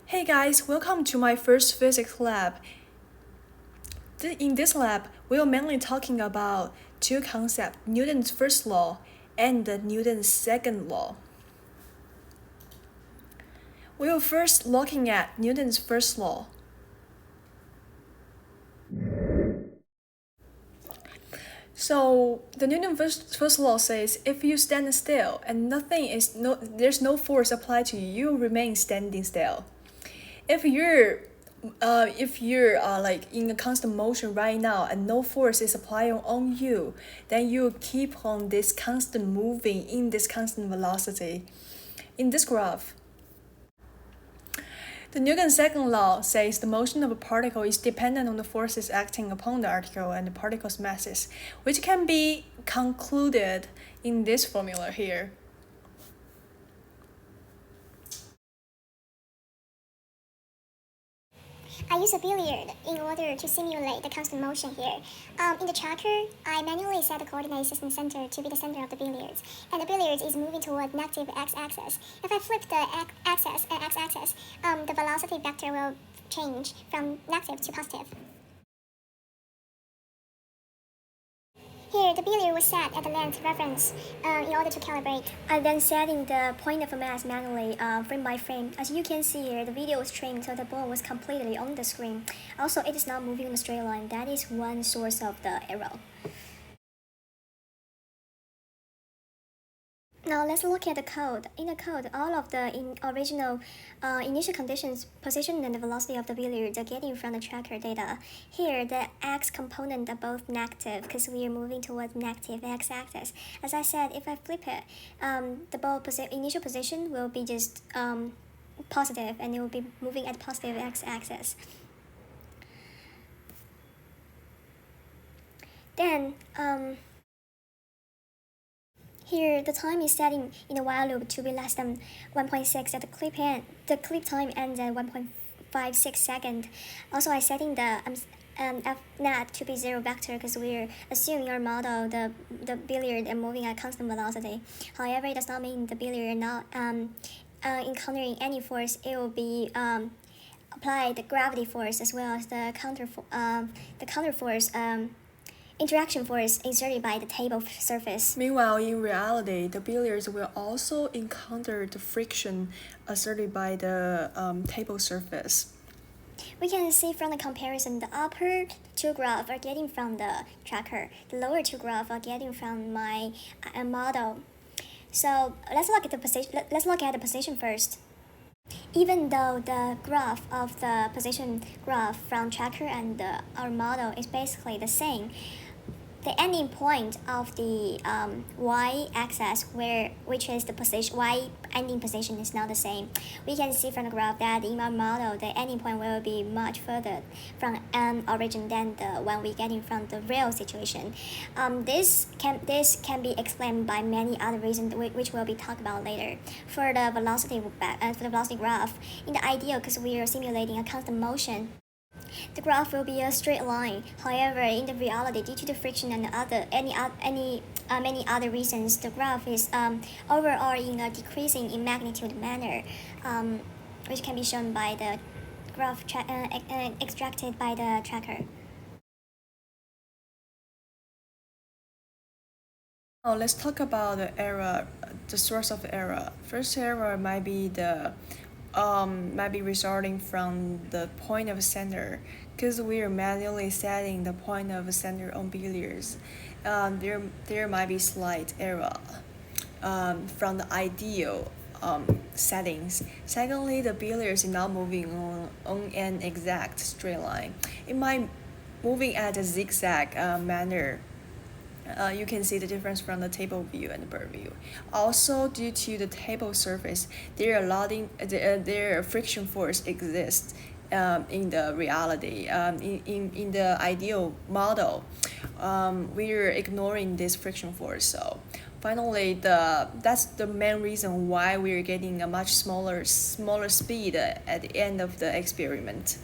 Hey guys, welcome to my first physics lab. In this lab, we'll mainly talking about two concepts, Newton's first law and Newton's second law. We'll first looking at Newton's first law. So the Newton's first law says if you stand still and there's no force applied to you, you remain standing still. If you're like in a constant motion right now and no force is applied on you, then you keep on this constant moving in this constant velocity. In this graph, the Newton's second law says the motion of a particle is dependent on the forces acting upon the particle and the particle's masses, which can be concluded in this formula here. I use a billiard in order to simulate the constant motion here. In the tracker, I manually set the coordinate system center to be the center of the billiards, and the billiards is moving toward negative x-axis. If I flip the x-axis, the velocity vector will change from negative to positive. Here, the billiard was set at the length reference in order to calibrate. I then setting the point of mass manually frame by frame. As you can see here, the video was trimmed so the ball was completely on the screen. Also, it is not moving in a straight line. That is one source of the error. Now let's look at the code. In the code, all of the original initial conditions, position and the velocity of the billiard are getting from the tracker data. Here, the x component are both negative because we are moving towards negative x-axis. As I said, if I flip it, the ball initial position will be just positive and it will be moving at positive x-axis. Then, here, the time is setting in the while loop to be less than 1.6 at the clip end. The clip time ends at 1.56 seconds. Also, I'm setting the f net to be zero vector because we're assuming our model the billiard are moving at constant velocity. However, it does not mean the billiard not encountering any force. It will be applied the gravity force as well as the counter force. Interaction force exerted by the table surface. Meanwhile, in reality, the billiards will also encounter the friction exerted by the table surface. We can see from the comparison, the upper two graphs are getting from the tracker. The lower two graphs are getting from my model. So let's look at the position. Let's look at the position first. Even though the graph of the position graph from tracker and our model is basically the same, the ending point of the y-axis, which is the position y ending position, is not the same. We can see from the graph that in our model, the ending point will be much further from an origin than the one we're getting from the real situation. This can be explained by many other reasons, which will be talked about later. For the velocity graph, in the ideal, because we are simulating a constant motion, the graph will be a straight line. However, in the reality, due to the friction and many other reasons, the graph is overall in a decreasing in magnitude manner, which can be shown by the graph extracted by the tracker. Now let's talk about the error, the source of error. First error might be resulting from the point of center, because we are manually setting the point of center on billiards. There might be slight error from the ideal settings. Secondly, the billiards is not moving on an exact straight line. It might moving at a zigzag manner. You can see the difference from the table view and the bird view. Also, due to the table surface, their friction force exists in the reality. In the ideal model, we are ignoring this friction force. So finally, that's the main reason why we are getting a much smaller speed at the end of the experiment.